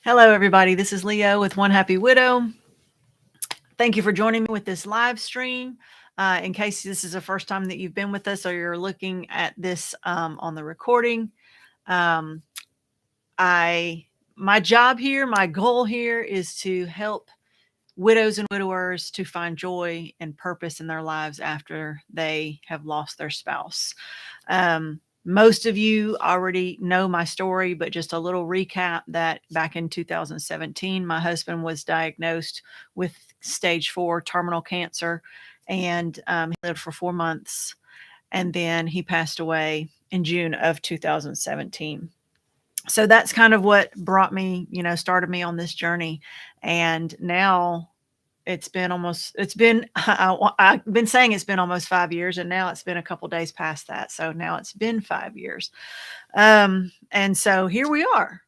Hello, everybody. This is Leo with One Happy Widow. Thank you for joining me with this live stream. In case this is the first time that you've been with us or you're looking at this on the recording, um, my job here, my goal here is to help widows and widowers to find joy and purpose in their lives after they have lost their spouse. Most of you already know my story, but just a little recap that back in 2017, my husband was diagnosed with stage 4 terminal cancer, and he lived for 4 months. And then he passed away in June of 2017. So that's kind of what brought me, started me on this journey. And now I've been saying it's been almost 5 years, and now it's been a couple days past that. So now it's been 5 years. And so here we are.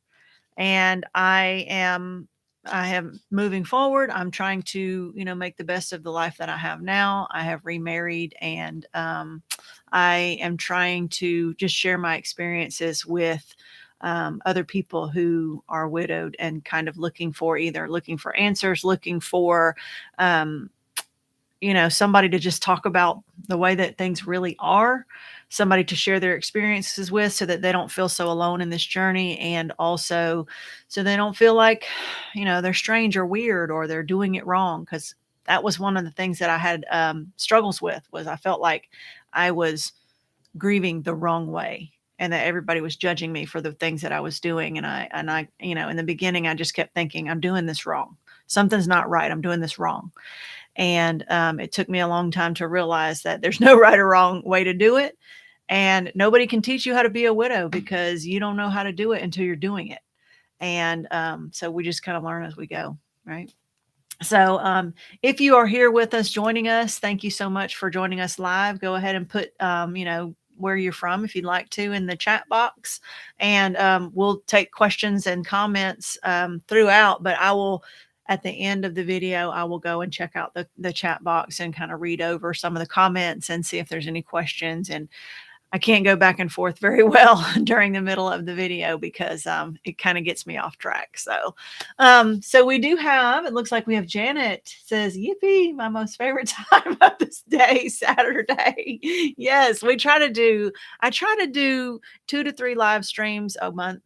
And I am moving forward. I'm trying to, make the best of the life that I have now. I have remarried, and I am trying to just share my experiences with other people who are widowed and kind of looking for answers, looking for, somebody to just talk about the way that things really are, somebody to share their experiences with so that they don't feel so alone in this journey. And also so they don't feel like, they're strange or weird or they're doing it wrong. Cause that was one of the things that I had struggles with, was I felt like I was grieving the wrong way and that everybody was judging me for the things that I was doing. And I, in the beginning, I just kept thinking, I'm doing this wrong. Something's not right. I'm doing this wrong. And it took me a long time to realize that there's no right or wrong way to do it. And nobody can teach you how to be a widow because you don't know how to do it until you're doing it. And so we just kind of learn as we go, right? So if you are here with us, joining us, thank you so much for joining us live. Go ahead and put, where you're from, if you'd like to, in the chat box. And we'll take questions and comments throughout, but I will, at the end of the video, I will go and check out the chat box and kind of read over some of the comments and see if there's any questions. And I can't go back and forth very well during the middle of the video because it kind of gets me off track. So we do have, it looks like we have Janet says, yippee, my most favorite time of this day, Saturday. Yes, I try to do 2 to 3 live streams a month.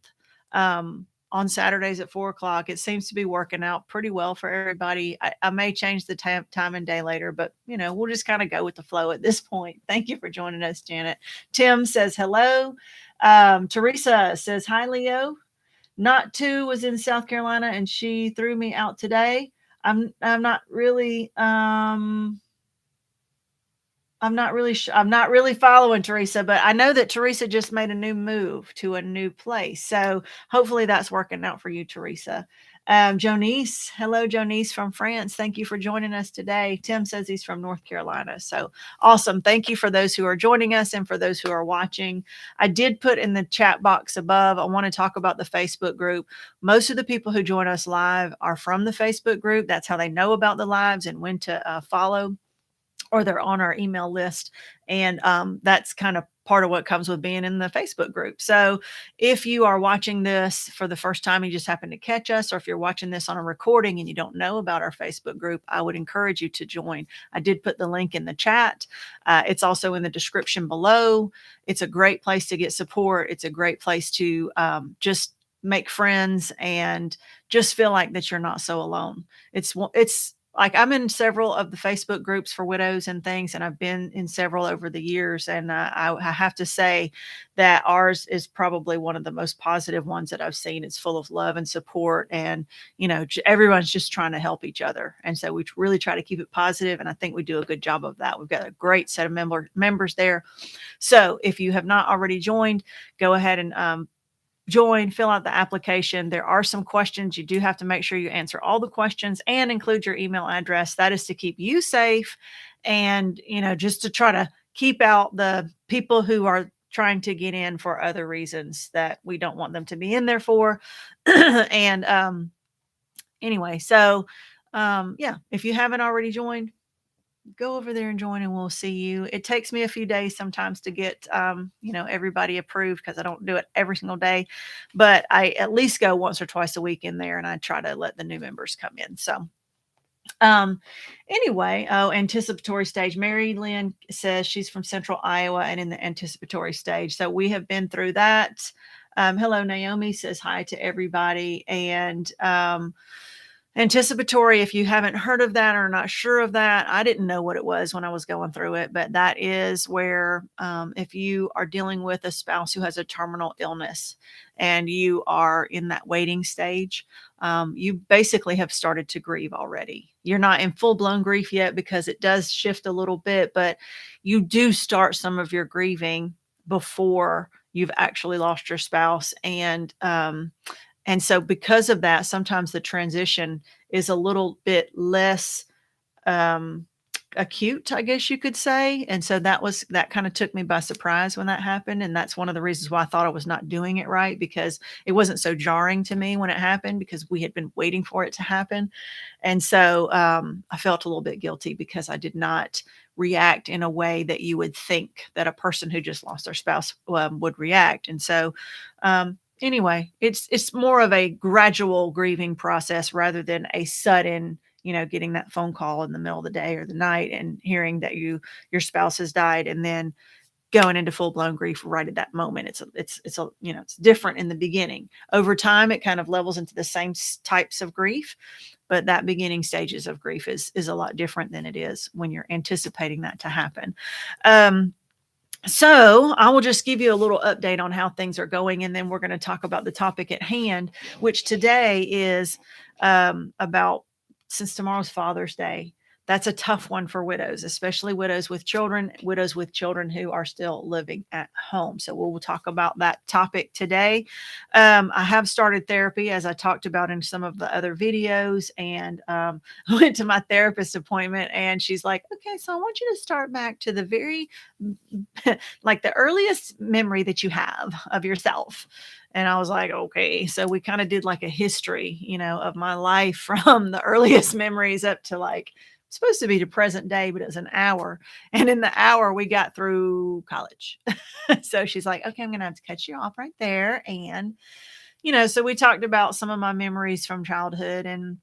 On Saturdays at 4 o'clock. It seems to be working out pretty well for everybody. I may change the time and day later, but we'll just kind of go with the flow at this point. Thank you for joining us, Janet. Tim says hello. Teresa says hi, Leo. Not Two was in South Carolina and she threw me out today. I'm not really I'm not really following Teresa, but I know that Teresa just made a new move to a new place. So hopefully that's working out for you, Teresa. Jonice, hello, Jonice from France. Thank you for joining us today. Tim says he's from North Carolina. So awesome. Thank you for those who are joining us and for those who are watching. I did put in the chat box above, I want to talk about the Facebook group. Most of the people who join us live are from the Facebook group. That's how they know about the lives and when to follow, or they're on our email list. And that's kind of part of what comes with being in the Facebook group. So if you are watching this for the first time, you just happen to catch us, or if you're watching this on a recording and you don't know about our Facebook group, I would encourage you to join. I did put the link in the chat. It's also in the description below. It's a great place to get support. It's a great place to just make friends and just feel like that you're not so alone. It's like I'm in several of the Facebook groups for widows and things, and I've been in several over the years. And I have to say that ours is probably one of the most positive ones that I've seen. It's full of love and support, and everyone's just trying to help each other. And so we really try to keep it positive, and I think we do a good job of that. We've got a great set of members there. So if you have not already joined, go ahead and join, fill out the application. There are some questions. You do have to make sure you answer all the questions and include your email address. That is to keep you safe and, just to try to keep out the people who are trying to get in for other reasons that we don't want them to be in there for. And anyway, so yeah, if you haven't already joined, go over there and join and we'll see you. It takes me a few days sometimes to get, everybody approved because I don't do it every single day, but I at least go once or twice a week in there and I try to let the new members come in. So, um, anyway, oh, anticipatory stage. Mary Lynn says she's from Central Iowa and in the anticipatory stage. So we have been through that. Hello, Naomi says hi to everybody. And anticipatory, if you haven't heard of that or not sure of that, I didn't know what it was when I was going through it, but that is where if you are dealing with a spouse who has a terminal illness and you are in that waiting stage, you basically have started to grieve already. You're not in full blown grief yet because it does shift a little bit, but you do start some of your grieving before you've actually lost your spouse. And so because of that, sometimes the transition is a little bit less um, acute, I guess you could say. And so that kind of took me by surprise when that happened. And that's one of the reasons why I thought I was not doing it right, because it wasn't so jarring to me when it happened because we had been waiting for it to happen. And so I felt a little bit guilty because I did not react in a way that you would think that a person who just lost their spouse would react. And so anyway, it's more of a gradual grieving process rather than a sudden, getting that phone call in the middle of the day or the night and hearing that your spouse has died and then going into full blown grief right at that moment. It's different in the beginning. Over time, it kind of levels into the same types of grief, but that beginning stages of grief is a lot different than it is when you're anticipating that to happen. So I will just give you a little update on how things are going, and then we're going to talk about the topic at hand, which today is about, since tomorrow's Father's Day. That's a tough one for widows, especially widows with children who are still living at home. So we'll talk about that topic today. I have started therapy, as I talked about in some of the other videos, and went to my therapist appointment, and she's like, "Okay, so I want you to start back to the very like the earliest memory that you have of yourself." And I was like, okay. So we kind of did like a history, of my life from the earliest memories up to like, supposed to be to present day, but it was an hour. And in the hour, we got through college. So she's like, okay, I'm going to have to cut you off right there. And, so we talked about some of my memories from childhood and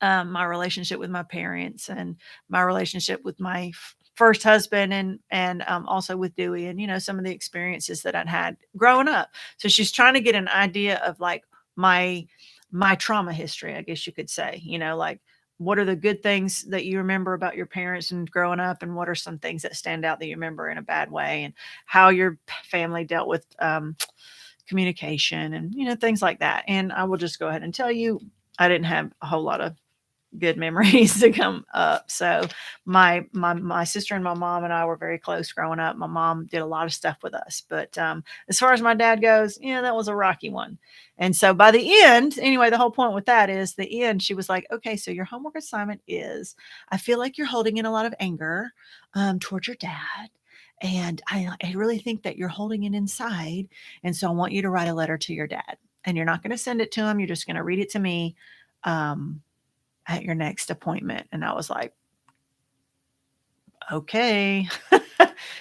my relationship with my parents and my relationship with my first husband and also with Dewey, and some of the experiences that I'd had growing up. So she's trying to get an idea of like my trauma history, I guess you could say. Like, what are the good things that you remember about your parents and growing up, and what are some things that stand out that you remember in a bad way, and how your family dealt with communication and things like that. And I will just go ahead and tell you, I didn't have a whole lot of good memories to come up. So my sister and my mom and I were very close growing up. My mom did a lot of stuff with us, but as far as my dad goes, that was a rocky one. And so by the end, anyway, the whole point with that is the end. She was like, "Okay, so your homework assignment is, I feel like you're holding in a lot of anger towards your dad." And I really think that you're holding it inside. And so I want you to write a letter to your dad. And you're not going to send it to him. You're just going to read it to me. At your next appointment. And I was like, okay.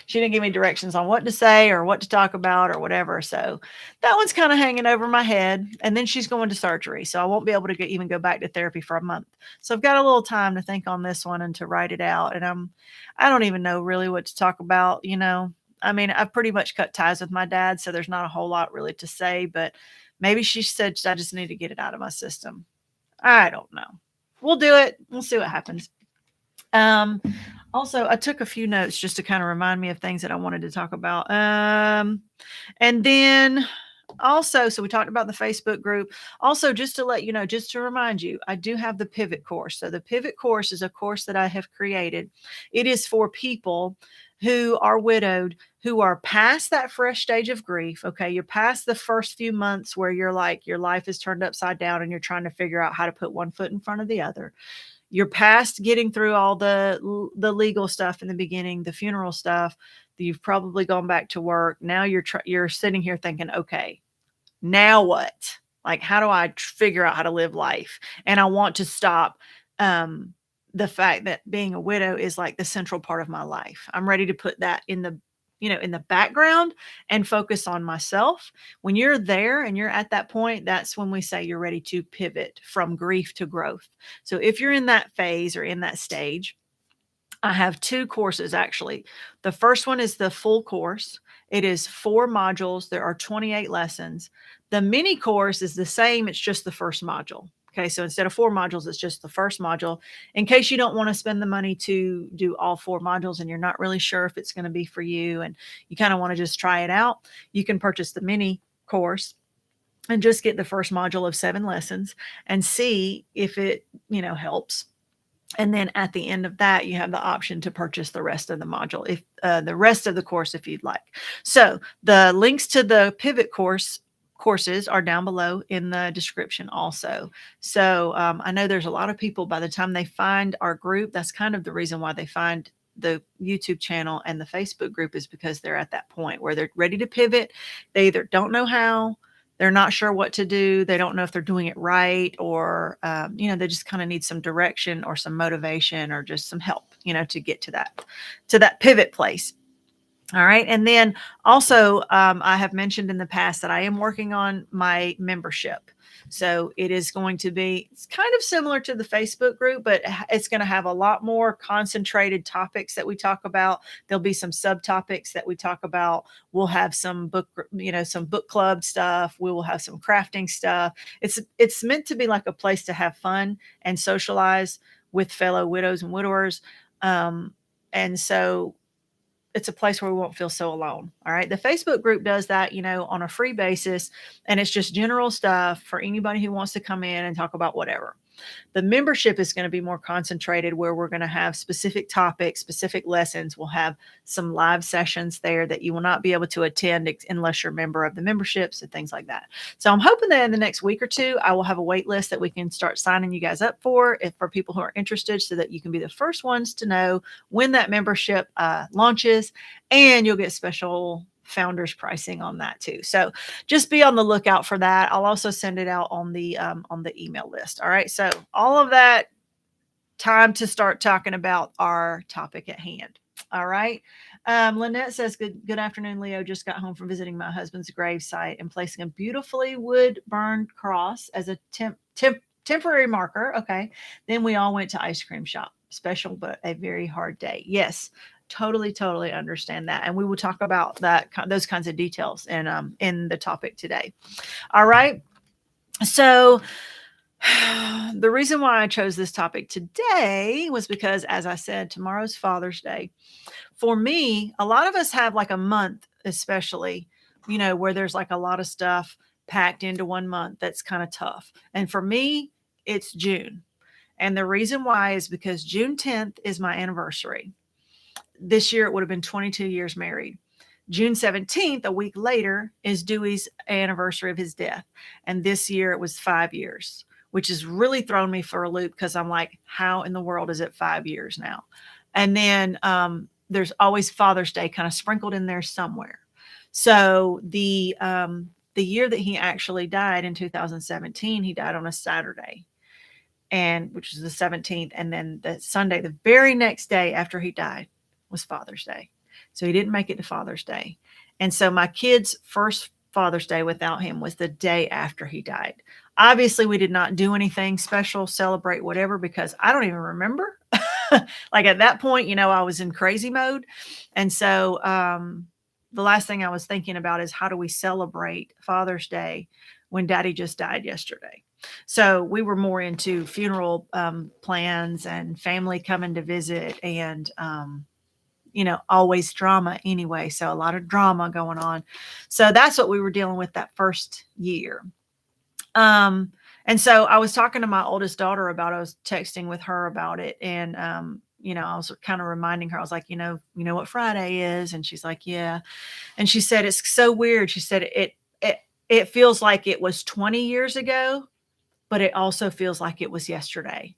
She didn't give me directions on what to say or what to talk about or whatever. So that one's kind of hanging over my head. And then she's going to surgery. So I won't be able to even go back to therapy for a month. So I've got a little time to think on this one and to write it out. And I don't even know really what to talk about. I mean, I've pretty much cut ties with my dad. So there's not a whole lot really to say, but maybe she said I just need to get it out of my system. I don't know. We'll do it. We'll see what happens. Also, I took a few notes just to kind of remind me of things that I wanted to talk about. And then also, so we talked about the Facebook group. Also, just to let you know, just to remind you, I do have the pivot course. So the pivot course is a course that I have created. It is for people who are widowed, who are past that fresh stage of grief. Okay. You're past the first few months where you're like, your life is turned upside down and you're trying to figure out how to put one foot in front of the other. You're past getting through all the legal stuff in the beginning, the funeral stuff. You've probably gone back to work. Now you're sitting here thinking, okay, now what? Like, how do I figure out how to live life? And I want to stop the fact that being a widow is like the central part of my life. I'm ready to put that in the, in the background and focus on myself. When you're there and you're at that point, that's when we say you're ready to pivot from grief to growth. So if you're in that phase or in that stage, I have 2 courses actually. The first one is the full course. It is 4 modules. There are 28 lessons. The mini course is the same, it's just the first module. Okay, so instead of 4 modules, it's just the first module. In case you don't want to spend the money to do all 4 modules and you're not really sure if it's going to be for you and you kind of want to just try it out, you can purchase the mini course and just get the first module of 7 lessons and see if it, helps. And then at the end of that, you have the option to purchase the rest of the module, if the rest of the course, if you'd like. So the links to the pivot courses are down below in the description also. So I know there's a lot of people, by the time they find our group, that's kind of the reason why they find the YouTube channel and the Facebook group, is because they're at that point where they're ready to pivot. They either don't know how, they're not sure what to do. They don't know if they're doing it right, or, they just kind of need some direction or some motivation or just some help, to get to that pivot place. All right. And then also, I have mentioned in the past that I am working on my membership. So it is going to be, it's kind of similar to the Facebook group, but it's going to have a lot more concentrated topics that we talk about. There'll be some subtopics that we talk about. We'll have some some book club stuff. We will have some crafting stuff. It's meant to be like a place to have fun and socialize with fellow widows and widowers. And so it's a place where we won't feel so alone. All right. The Facebook group does that, on a free basis. And it's just general stuff for anybody who wants to come in and talk about whatever. The membership is going to be more concentrated, where we're going to have specific topics, specific lessons. We'll have some live sessions there that you will not be able to attend unless you're a member of the memberships and things like that. So I'm hoping that in the next week or 2, I will have a wait list that we can start signing you guys up for people who are interested, so that you can be the first ones to know when that membership launches, and you'll get special founders pricing on that too. So just be on the lookout for that. I'll also send it out on the email list. All right. So all of that, time to start talking about our topic at hand. All right. Lynette says, good afternoon, Leo. Just got home from visiting my husband's grave site and placing a beautifully wood burned cross as a temporary marker. Okay. Then we all went to ice cream shop. Special, but a very hard day. Yes. Totally understand that. And we will talk about those kinds of details in the topic today. All right. So the reason why I chose this topic today was because, as I said, tomorrow's Father's Day. For me, a lot of us have like a month, especially, where there's like a lot of stuff packed into one month. That's kind of tough. And for me, it's June. And the reason why is because June 10th is my anniversary. This year, it would have been 22 years married. June 17th, a week later, is Dewey's anniversary of his death. And this year it was 5 years, which has really thrown me for a loop, because I'm like, how in the world is it 5 years now? And then there's always Father's Day kind of sprinkled in there somewhere. So the year that he actually died in 2017, he died on a Saturday, and which is the 17th. And then the Sunday, the very next day after he died, was Father's Day. So he didn't make it to Father's Day. And so my kids' first Father's Day without him was the day after he died. Obviously, we did not do anything special, celebrate, whatever, because I don't even remember. Like at that point, I was in crazy mode. And so the last thing I was thinking about is, how do we celebrate Father's Day when Daddy just died yesterday? So we were more into funeral plans and family coming to visit, and always drama anyway. So a lot of drama going on. So that's what we were dealing with that first year. And so I was talking to my oldest daughter about, I was texting with her about it. And, I was kind of reminding her, I was like, you know what Friday is? And she's like, yeah. And she said, it's so weird. She said, it feels like it was 20 years ago, but it also feels like it was yesterday.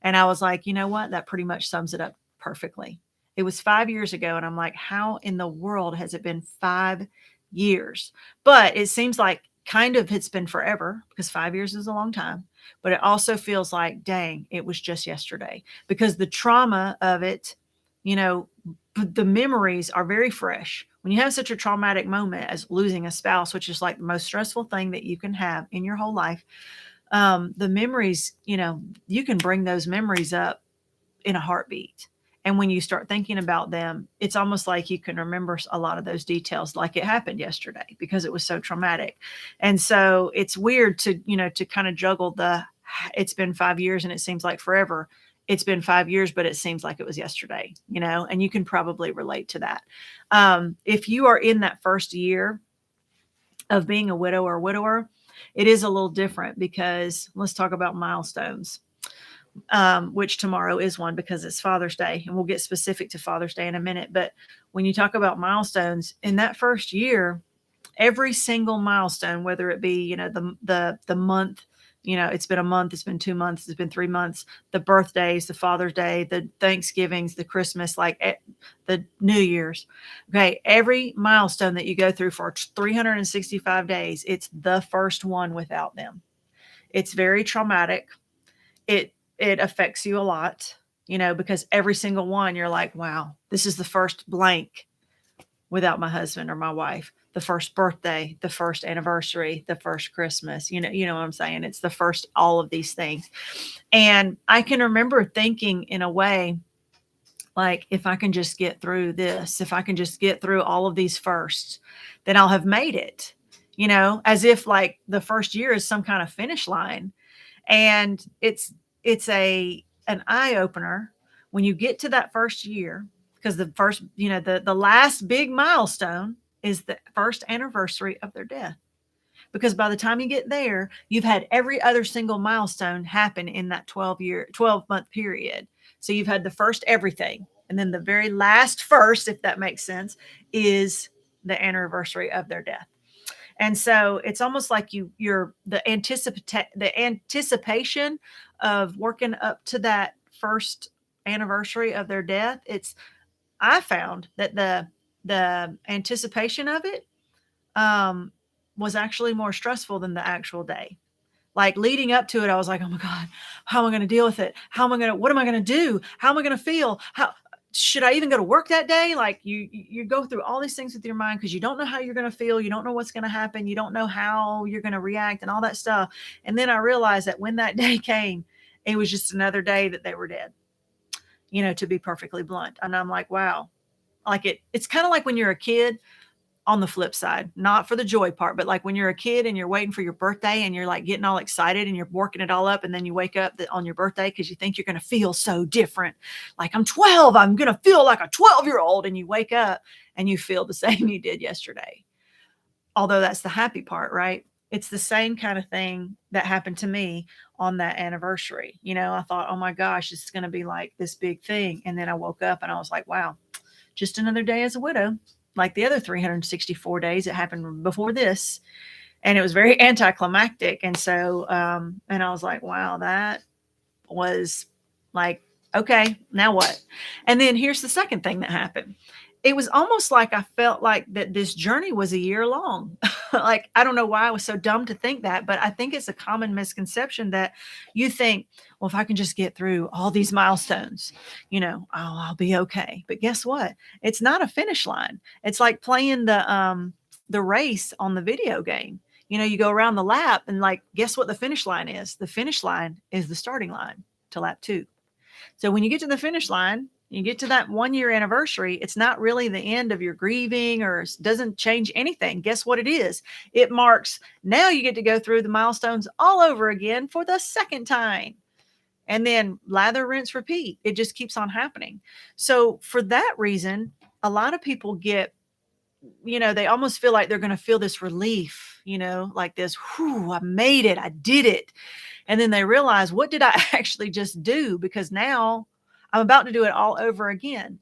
And I was like, you know what? That pretty much sums it up perfectly. It was 5 years ago. And I'm like, how in the world has it been 5 years? But it seems like kind of it's been forever, because 5 years is a long time. but it also feels like, dang, it was just yesterday, because the trauma of it, you know, the memories are very fresh. When you have such a traumatic moment as losing a spouse, which is like the most stressful thing that you can have in your whole life, the memories, you can bring those memories up in a heartbeat. And when you start thinking about them, it's almost like you can remember a lot of those details like it happened yesterday because it was so traumatic. And so it's weird to kind of juggle it's been 5 years and it seems like forever. It's been 5 years, but it seems like it was yesterday, and you can probably relate to that. If you are in that first year of being a widow or widower, it is a little different because let's talk about milestones, which tomorrow is one because it's Father's Day, and we'll get specific to Father's Day in a minute. But when you talk about milestones in that first year, every single milestone, whether it be, the month, it's been a month, it's been 2 months, it's been 3 months, the birthdays, the Father's Day, the Thanksgivings, the Christmas, the New Year's. Okay. Every milestone that you go through for 365 days, it's the first one without them. It's very traumatic. It affects you a lot, because every single one you're like, wow, this is the first blank without my husband or my wife, the first birthday, the first anniversary, the first Christmas, you know what I'm saying? It's the first, all of these things. And I can remember thinking in a way, like, if I can just get through this, if I can just get through all of these firsts, then I'll have made it, as if like the first year is some kind of finish line. And it's an eye opener when you get to that first year, because the first, the last big milestone is the first anniversary of their death. Because by the time you get there, you've had every other single milestone happen in that 12-month period. So you've had the first everything. And then the very last first, if that makes sense, is the anniversary of their death. And so it's almost like you're the anticipation of working up to that first anniversary of their death. I found that the anticipation of it was actually more stressful than the actual day. Like leading up to it, I was like, oh my God, how am I going to deal with it? What am I going to do? How am I going to feel? How should I even go to work that day? Like you go through all these things with your mind because you don't know how you're going to feel. You don't know what's going to happen. You don't know how you're going to react and all that stuff. And then I realized that when that day came, it was just another day that they were dead, to be perfectly blunt. And I'm like, wow, like it's kind of like when you're a kid. On the flip side, not for the joy part, but like when you're a kid and you're waiting for your birthday and you're like getting all excited and you're working it all up. And then you wake up on your birthday because you think you're going to feel so different. Like I'm 12, I'm going to feel like a 12-year-old. And you wake up and you feel the same you did yesterday. Although that's the happy part, right? It's the same kind of thing that happened to me on that anniversary. I thought, oh my gosh, it's going to be like this big thing. And then I woke up and I was like, wow, just another day as a widow. Like the other 364 days it happened before this. And it was very anticlimactic. And so, and I was like, wow, that was like, okay, now what? And then here's the second thing that happened. It was almost like I felt like that this journey was a year long. Like, I don't know why I was so dumb to think that, but I think it's a common misconception that you think, well, if I can just get through all these milestones, I'll be okay. But guess what? It's not a finish line. It's like playing the race on the video game. You go around the lap and like, guess what the finish line is? The finish line is the starting line to lap 2. So when you get to the finish line, you get to that 1-year anniversary, it's not really the end of your grieving or doesn't change anything. Guess what it is? It marks now you get to go through the milestones all over again for the second time. And then lather, rinse, repeat. It just keeps on happening. So for that reason, a lot of people get, they almost feel like they're going to feel this relief, like this, whew, I made it. I did it. And then they realize, what did I actually just do? Because now I'm about to do it all over again.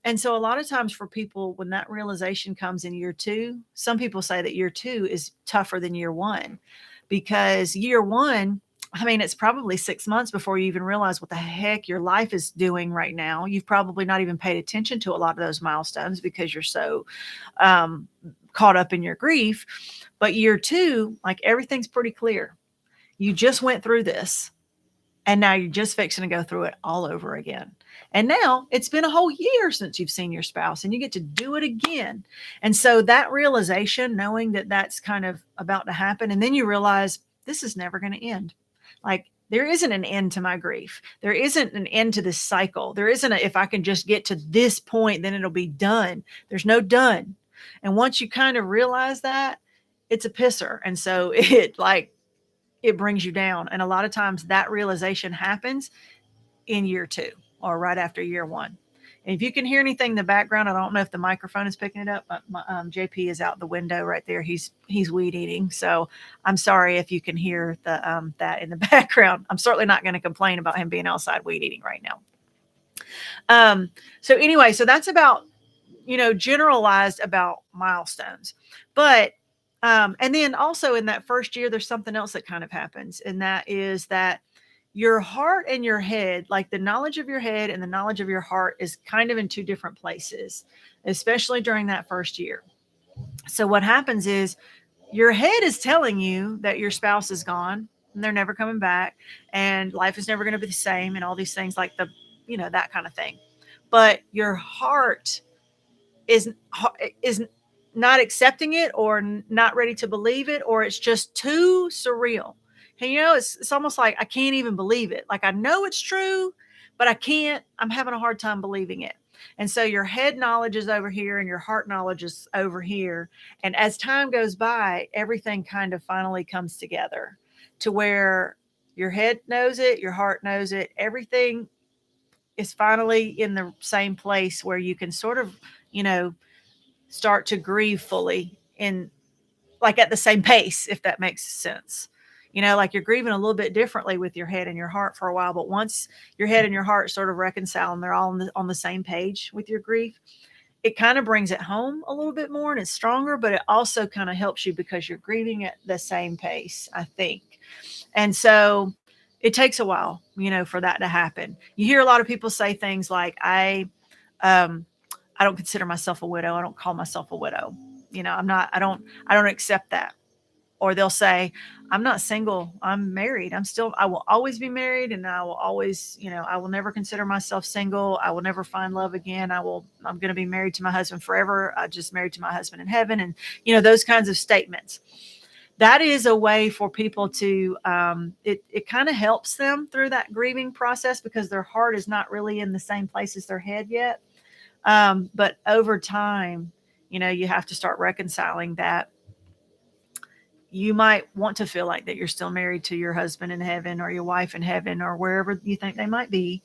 And so a lot of times for people, when that realization comes in year 2, some people say that year 2 is tougher than year 1 because year 1, I mean, it's probably 6 months before you even realize what the heck your life is doing right now. You've probably not even paid attention to a lot of those milestones because you're so caught up in your grief. But year 2, like everything's pretty clear. You just went through this, and now you're just fixing to go through it all over again. And now it's been a whole year since you've seen your spouse, and you get to do it again. And so that realization, knowing that that's kind of about to happen, and then you realize this is never going to end. Like, there isn't an end to my grief. There isn't an end to this cycle. There isn't if I can just get to this point, then it'll be done. There's no done. And once you kind of realize that, it's a pisser. And so it brings you down. And a lot of times that realization happens in year 2 or right after year 1. And if you can hear anything in the background, I don't know if the microphone is picking it up, but JP is out the window right there. He's weed eating. So I'm sorry if you can hear that in the background. I'm certainly not going to complain about him being outside weed eating right now. So anyway, so that's about, generalized about milestones. But and then also in that first year, there's something else that kind of happens. And that is that your heart and your head, like the knowledge of your head and the knowledge of your heart, is kind of in 2 different places, especially during that first year. So what happens is your head is telling you that your spouse is gone and they're never coming back and life is never going to be the same and all these things like that kind of thing. But your heart is not accepting it or not ready to believe it, or it's just too surreal. And it's almost like I can't even believe it. Like I know it's true, but I'm having a hard time believing it. And so your head knowledge is over here and your heart knowledge is over here. And as time goes by, everything kind of finally comes together to where your head knows it, your heart knows it, everything is finally in the same place where you can sort of, start to grieve fully like at the same pace, if that makes sense. Like you're grieving a little bit differently with your head and your heart for a while, but once your head and your heart sort of reconcile and they're all on the same page with your grief, it kind of brings it home a little bit more and it's stronger, but it also kind of helps you because you're grieving at the same pace, I think. And so it takes a while, for that to happen. You hear a lot of people say things like, I don't consider myself a widow. I don't call myself a widow. I don't accept that. Or they'll say, I'm not single. I'm married. I will always be married. And I will always, I will never consider myself single. I will never find love again. I'm going to be married to my husband forever. I just married to my husband in heaven. And, those kinds of statements. That is a way for people to, it kind of helps them through that grieving process because their heart is not really in the same place as their head yet. But over time, you have to start reconciling that you might want to feel like that you're still married to your husband in heaven or your wife in heaven or wherever you think they might be.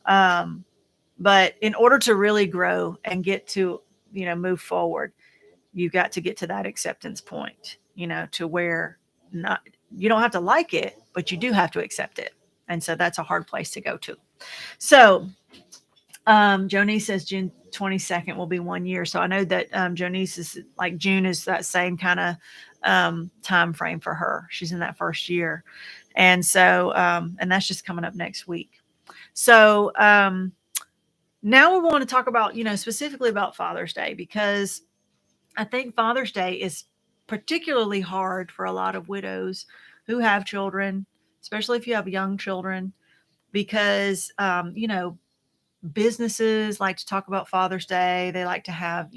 But in order to really grow and get to, move forward, you've got to get to that acceptance point, to where you don't have to like it, but you do have to accept it. And so that's a hard place to go to. So Jonice says June 22nd will be 1 year. So I know that Jonice is like June is that same kind of time frame for her. She's in that first year. And so, and that's just coming up next week. So now we want to talk about, specifically about Father's Day, because I think Father's Day is particularly hard for a lot of widows who have children, especially if you have young children, because, businesses like to talk about Father's Day. They like to have,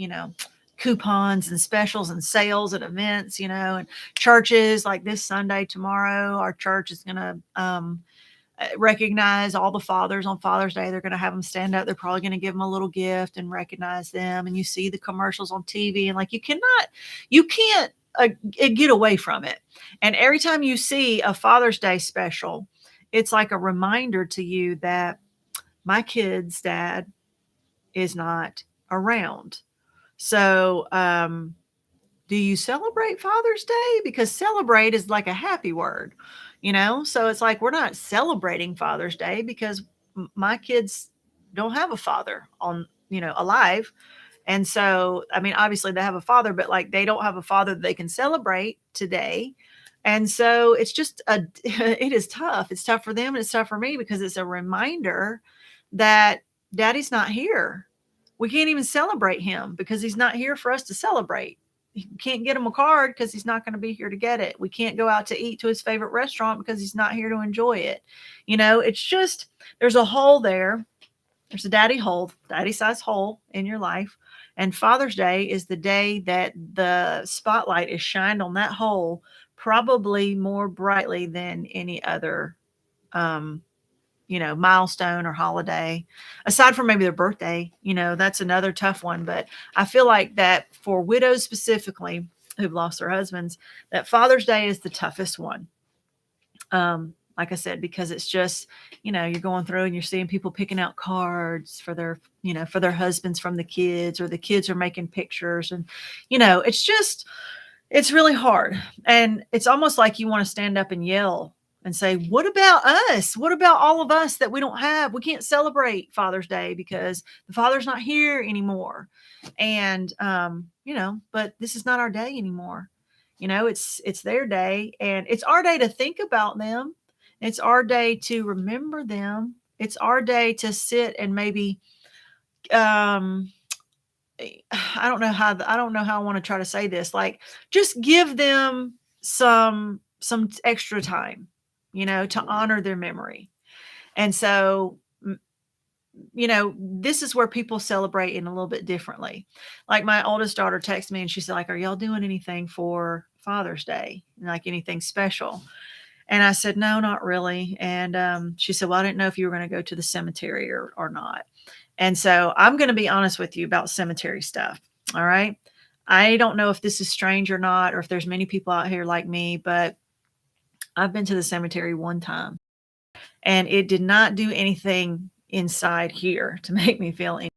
coupons and specials and sales at events, and churches like this Sunday, tomorrow, our church is going to recognize all the fathers on Father's Day. They're going to have them stand up. They're probably going to give them a little gift and recognize them. And you see the commercials on TV and like, you can't get away from it. And every time you see a Father's Day special, it's like a reminder to you that my kid's dad is not around. So, do you celebrate Father's Day? Because celebrate is like a happy word, So it's like, we're not celebrating Father's Day because my kids don't have a father alive. And so, I mean, obviously they have a father, but like they don't have a father that they can celebrate today. And so it's just it is tough. It's tough for them and it's tough for me because it's a reminder that Daddy's not here. We can't even celebrate him because he's not here for us to celebrate. can't get him a card because he's not going to be here to get it. We can't go out to eat to his favorite restaurant because he's not here to enjoy it. It's just, there's a hole there. There's a daddy size hole in your life. And Father's Day is the day that the spotlight is shined on that hole, probably more brightly than any other, um, milestone or holiday, aside from maybe their birthday. That's another tough one. But I feel like that for widows specifically who've lost their husbands, that Father's Day is the toughest one. Like I said, because it's just, you're going through and you're seeing people picking out cards for their husbands from the kids, or the kids are making pictures. And, it's really hard. And it's almost like you want to stand up and yell and say, what about us? What about all of us that we don't have? We can't celebrate Father's Day because the father's not here anymore. And, but this is not our day anymore. It's their day, and it's our day to think about them. It's our day to remember them. It's our day to sit and maybe, I don't know how I want to try to say this. Like, just give them some extra time, to honor their memory. And so, this is where people celebrate in a little bit differently. Like, my oldest daughter texted me and she said, like, are y'all doing anything for Father's Day? Like, anything special? And I said, no, not really. And she said, well, I didn't know if you were going to go to the cemetery or not. And so I'm going to be honest with you about cemetery stuff. All right. I don't know if this is strange or not, or if there's many people out here like me, but I've been to the cemetery one time, and it did not do anything inside here to make me feel any.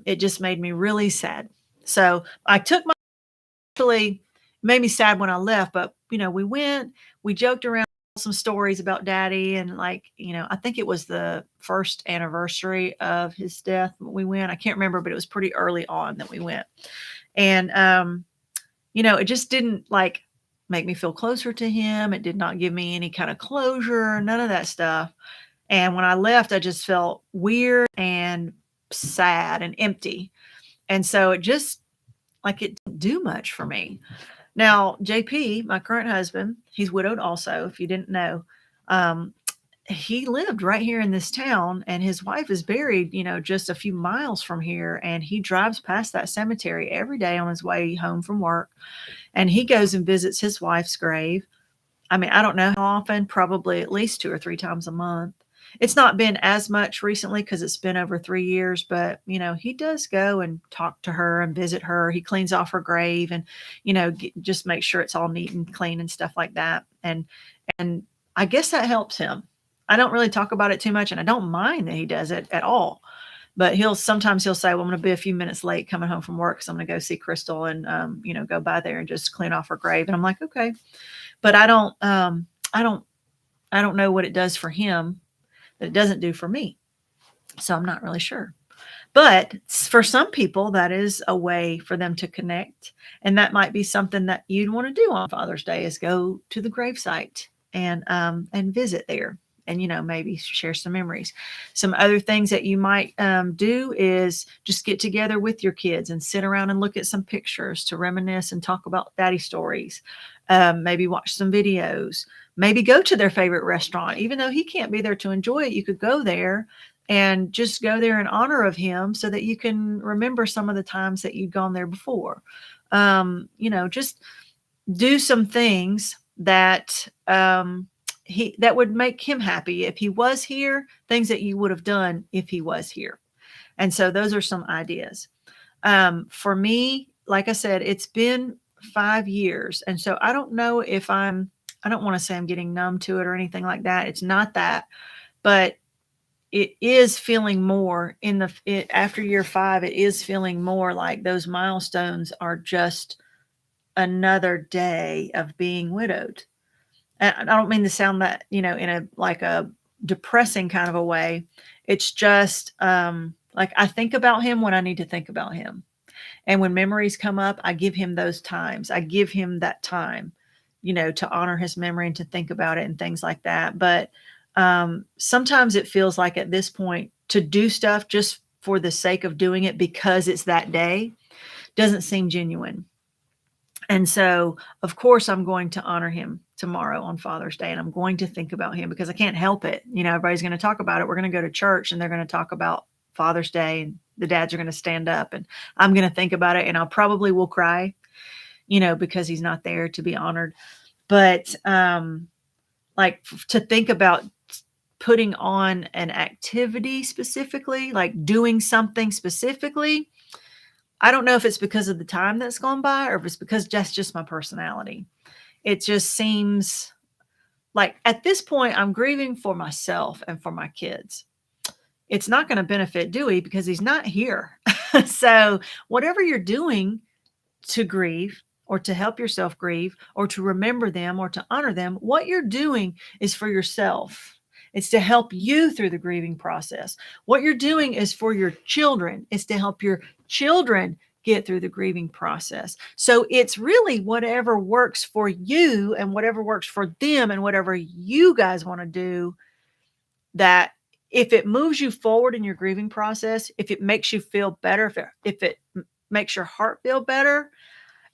It just made me really sad. So I took my, actually made me sad when I left, but we joked around some stories about daddy, and like, I think it was the first anniversary of his death we went. I can't remember, but it was pretty early on that we went. And it just didn't like make me feel closer to him. It did not give me any kind of closure, none of that stuff. And when I left, I just felt weird and sad and empty. And so it just, like, it didn't do much for me. Now, JP, my current husband, he's widowed also, if you didn't know. He lived right here in this town, and his wife is buried, just a few miles from here. And he drives past that cemetery every day on his way home from work. And he goes and visits his wife's grave. I mean, I don't know how often, probably at least 2 or 3 times a month. It's not been as much recently because it's been over 3 years, but, he does go and talk to her and visit her. He cleans off her grave and, just make sure it's all neat and clean and stuff like that. And I guess that helps him. I don't really talk about it too much, and I don't mind that he does it at all. But sometimes he'll say, well, I'm going to be a few minutes late coming home from work, so I'm going to go see Crystal and, go by there and just clean off her grave. And I'm like, okay. But I don't know what it does for him that it doesn't do for me. So I'm not really sure. But for some people, that is a way for them to connect. And that might be something that you'd want to do on Father's Day, is go to the gravesite and visit there, and, maybe share some memories. Some other things that you might do is just get together with your kids and sit around and look at some pictures to reminisce and talk about daddy stories. Maybe watch some videos, maybe go to their favorite restaurant. Even though he can't be there to enjoy it, you could go there and just go there in honor of him so that you can remember some of the times that you'd gone there before. Just do some things that that would make him happy if he was here, things that you would have done if he was here. And so those are some ideas. For me, like I said, it's been 5 years. And so I don't know if I don't want to say I'm getting numb to it or anything like that. It's not that, but it is feeling more after year 5, it is feeling more like those milestones are just another day of being widowed. And I don't mean to sound that, in a depressing kind of a way. It's just like, I think about him when I need to think about him. And when memories come up, I give him those times. I give him that time, to honor his memory and to think about it and things like that. But sometimes it feels like at this point to do stuff just for the sake of doing it because it's that day doesn't seem genuine. And so, of course, I'm going to honor him tomorrow on Father's Day, and I'm going to think about him because I can't help it. Everybody's going to talk about it. We're going to go to church and they're going to talk about Father's Day, and the dads are going to stand up, and I'm going to think about it, and I'll probably will cry, because he's not there to be honored. But like to think about putting on an activity specifically, like doing something specifically, I don't know if it's because of the time that's gone by or if it's because that's just my personality. It just seems like at this point, I'm grieving for myself and for my kids. It's not going to benefit Dewey because he's not here. So, whatever you're doing to grieve or to help yourself grieve or to remember them or to honor them, what you're doing is for yourself. It's to help you through the grieving process. What you're doing is for your children. It's to help your children get through the grieving process. So it's really whatever works for you and whatever works for them and whatever you guys want to do, that if it moves you forward in your grieving process, if it makes you feel better, if it makes your heart feel better,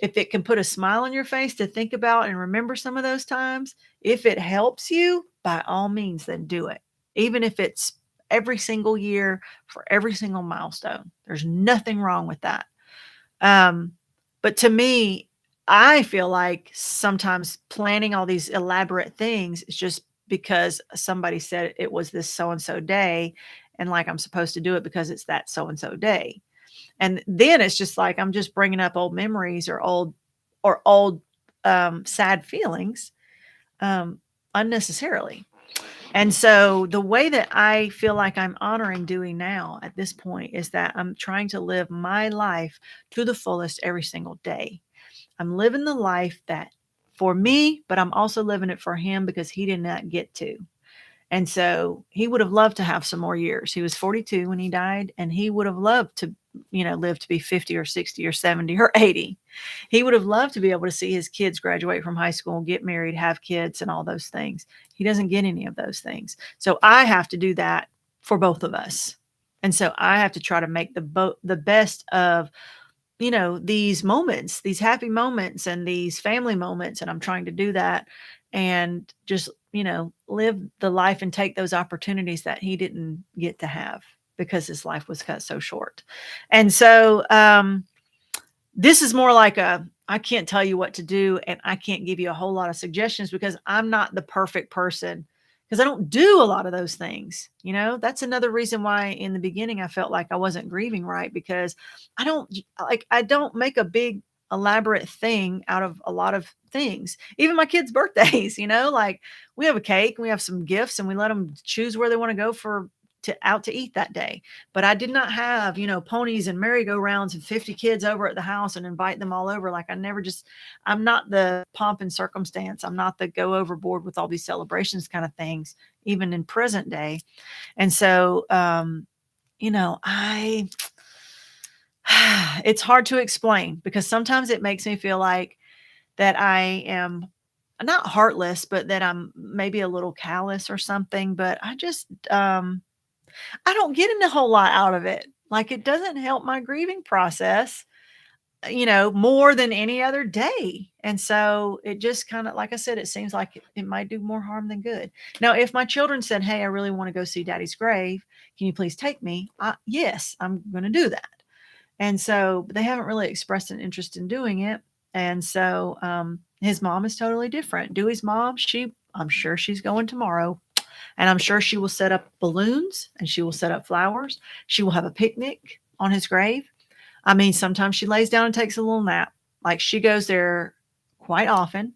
if it can put a smile on your face to think about and remember some of those times, if it helps you, by all means, then do it. Even if it's every single year for every single milestone, there's nothing wrong with that. But to me, I feel like sometimes planning all these elaborate things is just because somebody said it was this so-and-so day, and like I'm supposed to do it because it's that so-and-so day. And then it's just like I'm just bringing up old memories or old sad feelings unnecessarily. And so the way that I feel like I'm honoring Dewey now at this point is that I'm trying to live my life to the fullest every single day. I'm living the life that for me, but I'm also living it for him because he did not get to. And so he would have loved to have some more years. He was 42 when he died, and he would have loved to, live to be 50 or 60 or 70 or 80. He would have loved to be able to see his kids graduate from high school, get married, have kids, and all those things. He doesn't get any of those things. So I have to do that for both of us. And so I have to try to make the best of these moments, these happy moments and these family moments. And I'm trying to do that and just, live the life and take those opportunities that he didn't get to have because his life was cut so short. And so, this is more like I can't tell you what to do and I can't give you a whole lot of suggestions because I'm not the perfect person because I don't do a lot of those things. That's another reason why in the beginning I felt like I wasn't grieving right, because I don't make a big elaborate thing out of a lot of things. Even my kids' birthdays, like we have a cake and we have some gifts and we let them choose where they want to go out to eat that day. But I did not have, ponies and merry-go-rounds and 50 kids over at the house and invite them all over. Like I'm not the pomp and circumstance. I'm not the go overboard with all these celebrations kind of things, even in present day. And so, it's hard to explain because sometimes it makes me feel like that I am not heartless, but that I'm maybe a little callous or something. But I just, I don't get a whole lot out of it. Like it doesn't help my grieving process, more than any other day. And so it just kind of, like I said, it seems like it might do more harm than good. Now, if my children said, "Hey, I really want to go see Daddy's grave. Can you please take me?" Yes, I'm going to do that. And so they haven't really expressed an interest in doing it. And so his mom is totally different. Dewey's mom, I'm sure she's going tomorrow. And I'm sure she will set up balloons and she will set up flowers. She will have a picnic on his grave. I mean, sometimes she lays down and takes a little nap. Like she goes there quite often.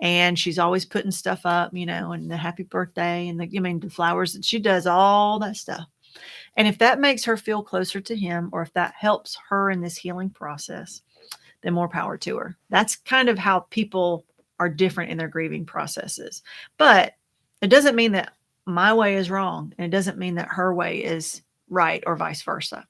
And she's always putting stuff up, and the happy birthday and the flowers. And she does all that stuff. And if that makes her feel closer to him, or if that helps her in this healing process, then more power to her. That's kind of how people are different in their grieving processes. But it doesn't mean that my way is wrong. And it doesn't mean that her way is right or vice versa.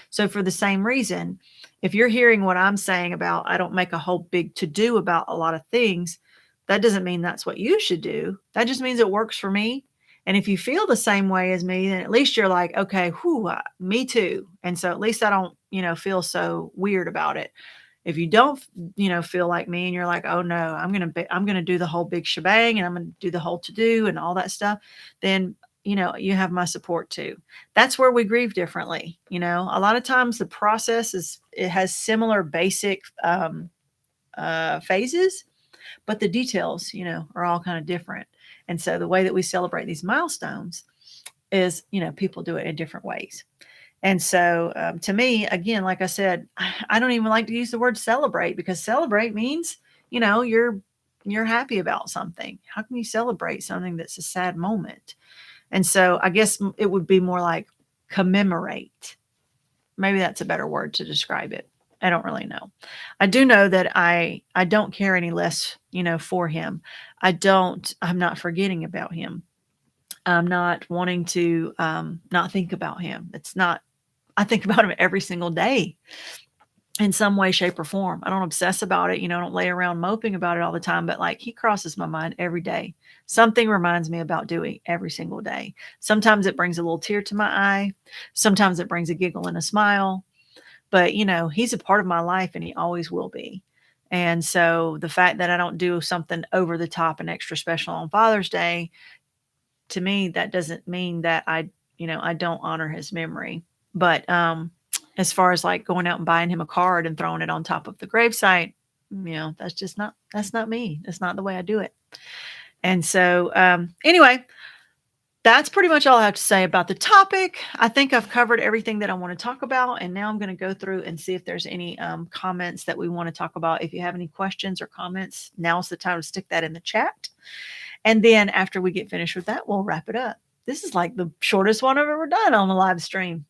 So for the same reason, if you're hearing what I'm saying about I don't make a whole big to-do about a lot of things, that doesn't mean that's what you should do. That just means it works for me. And if you feel the same way as me, then at least you're like, okay, me too. And so at least I don't feel so weird about it. If you don't, feel like me and you're like, "Oh no, I'm going to do the whole big shebang and I'm going to do the whole to do and all that stuff," then you have my support too. That's where we grieve differently. A lot of times the process it has similar basic phases, but the details, are all kind of different. And so the way that we celebrate these milestones is, people do it in different ways. And so, to me, again, like I said, I don't even like to use the word celebrate, because celebrate means, you're happy about something. How can you celebrate something that's a sad moment? And so I guess it would be more like commemorate. Maybe that's a better word to describe it. I don't really know. I do know that I don't care any less, for him. I'm not forgetting about him. I'm not wanting to not think about him. I think about him every single day in some way, shape, or form. I don't obsess about it. I don't lay around moping about it all the time, but like, he crosses my mind every day. Something reminds me about Dewey every single day. Sometimes it brings a little tear to my eye. Sometimes it brings a giggle and a smile. But, he's a part of my life and he always will be. And so the fact that I don't do something over the top and extra special on Father's Day, to me, that doesn't mean that I don't honor his memory. But as far as like going out and buying him a card and throwing it on top of the gravesite, that's not me. That's not the way I do it. And so anyway, that's pretty much all I have to say about the topic. I think I've covered everything that I want to talk about. And now I'm going to go through and see if there's any comments that we want to talk about. If you have any questions or comments, now's the time to stick that in the chat. And then after we get finished with that, we'll wrap it up. This is like the shortest one I've ever done on a live stream.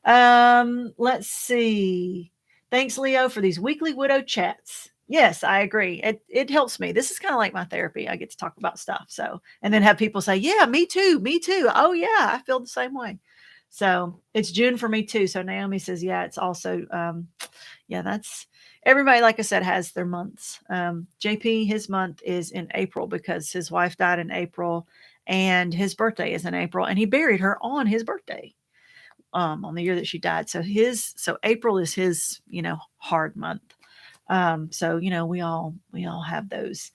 Let's see. Thanks, Leo, for these weekly widow chats. Yes, I agree. It helps me. This is kind of like my therapy. I get to talk about stuff. So, and then have people say, yeah, me too. Me too. Oh yeah, I feel the same way. So it's June for me too. So Naomi says, yeah, it's also, yeah, that's everybody, like I said, has their months. JP, his month is in April because his wife died in April and his birthday is in April, and he buried her on his birthday, on the year that she died. So April is his, hard month. So, we all have those.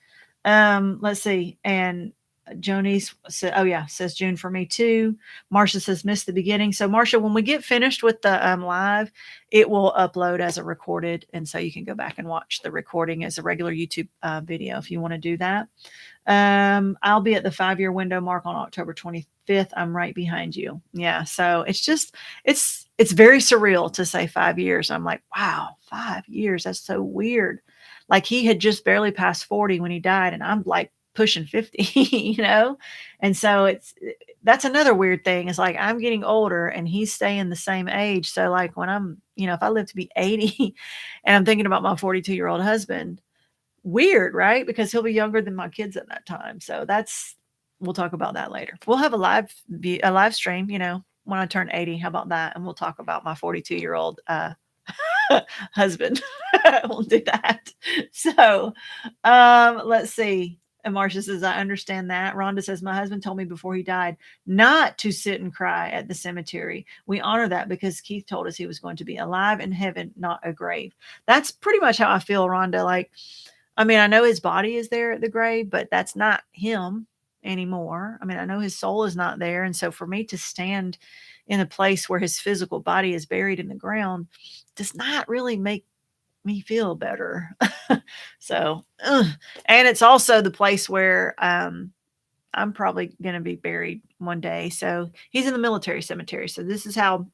Let's see. And Jonice said, oh yeah, says June for me too. Marcia says, missed the beginning. So Marcia, when we get finished with the live, it will upload as a recorded. And so you can go back and watch the recording as a regular YouTube video if you want to do that. I'll be at the 5-year window mark on October 25th. I'm right behind you. Yeah. So it's very surreal to say 5 years. I'm like, wow, 5 years. That's so weird. Like, he had just barely passed 40 when he died, and I'm like pushing 50, And so that's another weird thing. It's like, I'm getting older and he's staying the same age. So like, when I'm, if I live to be 80 and I'm thinking about my 42-year-old husband, weird, right? Because he'll be younger than my kids at that time. So we'll talk about that later. We'll have a live stream, when I turn 80. How about that? And we'll talk about my 42-year-old husband. We'll do that. So let's see. And Marcia says, I understand that. Rhonda says, my husband told me before he died not to sit and cry at the cemetery. We honor that because Keith told us he was going to be alive in heaven, not a grave. That's pretty much how I feel, Rhonda. Like, I mean, I know his body is there at the grave, but that's not him anymore. I mean, I know his soul is not there. And so for me to stand in a place where his physical body is buried in the ground does not really make me feel better. So, and it's also the place where I'm probably going to be buried one day. So he's in the military cemetery. So this is how,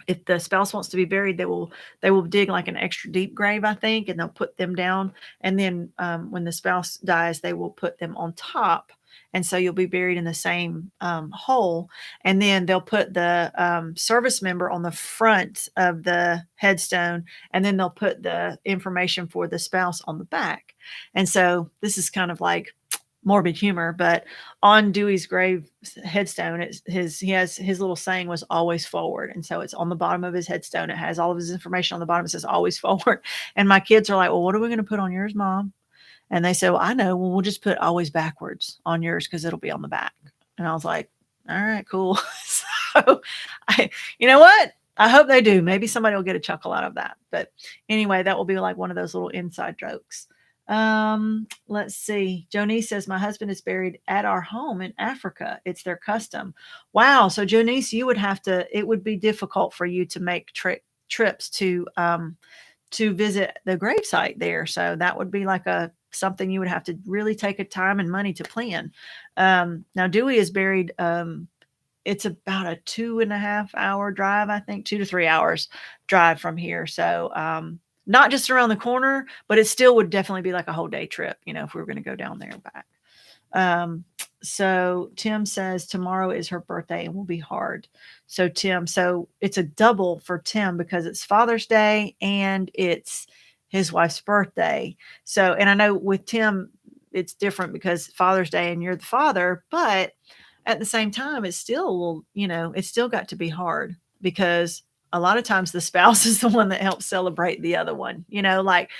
if the spouse wants to be buried, they will dig like an extra deep grave, I think, and they'll put them down. And then when the spouse dies, they will put them on top. And so you'll be buried in the same hole. And then they'll put the service member on the front of the headstone. And then they'll put the information for the spouse on the back. And so this is kind of like morbid humor, but on Dewey's grave headstone, he has his little saying was always forward. And so it's on the bottom of his headstone. It has all of his information on the bottom. It says always forward. And my kids are like, well, what are we going to put on yours, Mom? And they say, well, I know. Well, we'll just put always backwards on yours because it'll be on the back. And I was like, all right, cool. So you know what? I hope they do. Maybe somebody will get a chuckle out of that. But anyway, that will be like one of those little inside jokes. Let's see. Jonice says, my husband is buried at our home in Africa. It's their custom. Wow. So Jonice, you would have to, it would be difficult for you to make trips to visit the gravesite there. So that would be like a something you would have to really take a time and money to plan. Now Dewey is buried it's about a 2.5 hour drive, I think 2 to 3 hours drive from here. So, not just around the corner, but it still would definitely be like a whole day trip, if we were going to go down there and back. So Tim says tomorrow is her birthday and will be hard. So Tim, so it's a double for Tim because it's Father's Day and it's his wife's birthday. So, and I know with Tim, it's different because Father's Day and you're the father, but at the same time, it's still a little, it's still got to be hard because a lot of times the spouse is the one that helps celebrate the other one. Like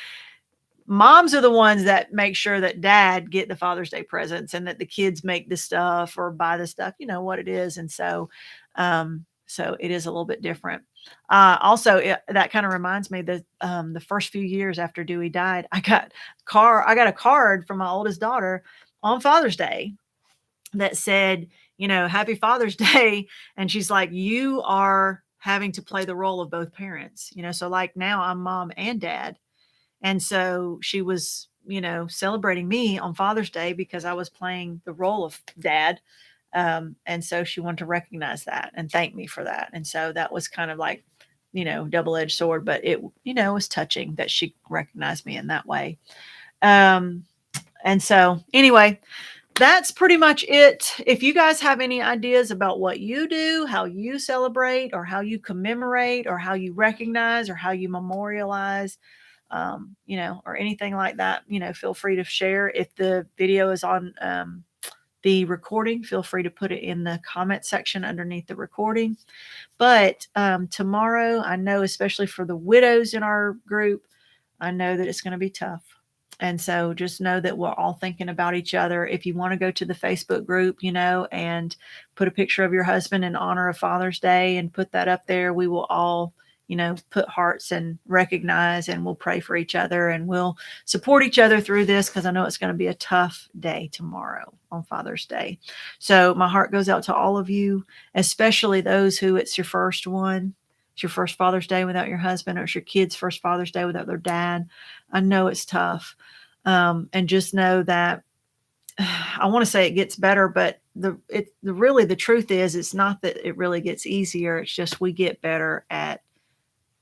moms are the ones that make sure that dad get the Father's Day presents and that the kids make the stuff or buy the stuff, what it is. And so it is a little bit different. Also, that kind of reminds me that the first few years after Dewey died, I got a card from my oldest daughter on Father's Day that said, happy Father's Day. And she's like, you are having to play the role of both parents, so like now I'm mom and dad. And so she was, celebrating me on Father's Day because I was playing the role of dad. And so she wanted to recognize that and thank me for that. And so that was kind of like, double-edged sword, but it, was touching that she recognized me in that way. And so anyway, that's pretty much it. If you guys have any ideas about what you do, how you celebrate, or how you commemorate, or how you recognize, or how you memorialize, or anything like that, feel free to share. If the video is on the recording, feel free to put it in the comment section underneath the recording. But tomorrow, I know, especially for the widows in our group, I know that it's going to be tough. And so just know that we're all thinking about each other. If you want to go to the Facebook group, and put a picture of your husband in honor of Father's Day and put that up there, we will all, put hearts and recognize, and we'll pray for each other and we'll support each other through this because I know it's going to be a tough day tomorrow on Father's Day. So my heart goes out to all of you, especially those who it's your first one. It's your first Father's Day without your husband, or it's your kid's first Father's Day without their dad. I know it's tough. And just know that I want to say it gets better, but the truth is it's not that it really gets easier. It's just we get better at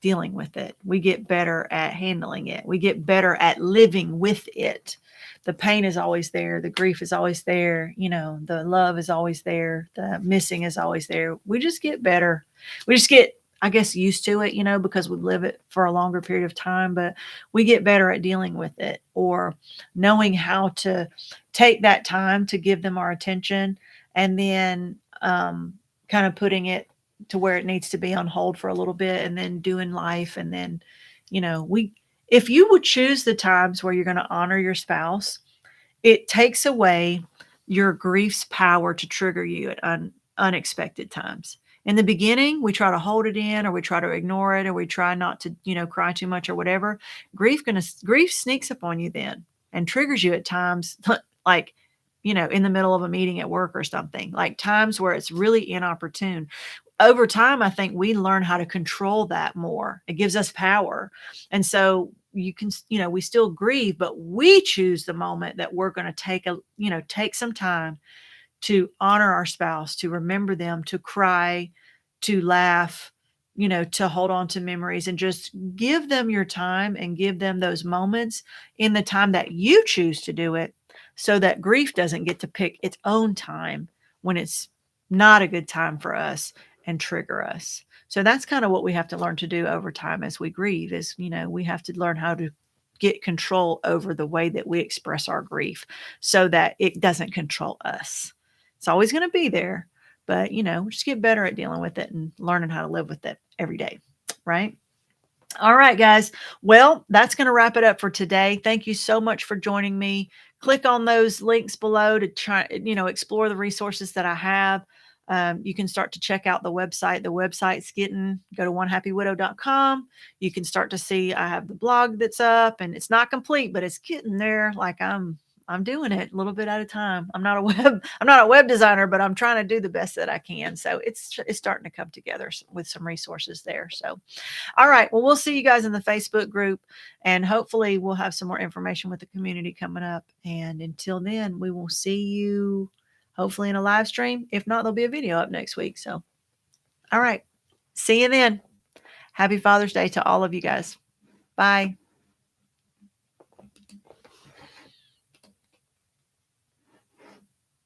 dealing with it. We get better at handling it. We get better at living with it. The pain is always there. The grief is always there. The love is always there. The missing is always there. We just get better. We just get, I guess, used to it, because we live it for a longer period of time, but we get better at dealing with it or knowing how to take that time to give them our attention and then kind of putting it to where it needs to be on hold for a little bit and then doing life. And then, if you would choose the times where you're going to honor your spouse, it takes away your grief's power to trigger you at unexpected times. In the beginning, we try to hold it in or we try to ignore it or we try not to, cry too much or whatever. Grief sneaks up on you then and triggers you at times like, in the middle of a meeting at work or something, like times where it's really inopportune. Over time, I think we learn how to control that more. It gives us power. And so you can, we still grieve, but we choose the moment that we're going to take some time to honor our spouse, to remember them, to cry, to laugh, to hold on to memories and just give them your time and give them those moments in the time that you choose to do it so that grief doesn't get to pick its own time when it's not a good time for us and trigger us. So that's kind of what we have to learn to do over time as we grieve is, we have to learn how to get control over the way that we express our grief so that it doesn't control us. It's always going to be there, but, just get better at dealing with it and learning how to live with it every day. Right. All right, guys. Well, that's going to wrap it up for today. Thank you so much for joining me. Click on those links below to try, explore the resources that I have. You can start to check out the website. The website's go to onehappywidow.com. You can start to see I have the blog that's up, and it's not complete, but it's getting there. Like I'm doing it a little bit at a time. I'm not a web designer, but I'm trying to do the best that I can. So it's starting to come together with some resources there. So all right. Well, we'll see you guys in the Facebook group, and hopefully we'll have some more information with the community coming up. And until then, we will see you hopefully in a live stream. If not, there'll be a video up next week. So, all right. See you then. Happy Father's Day to all of you guys. Bye.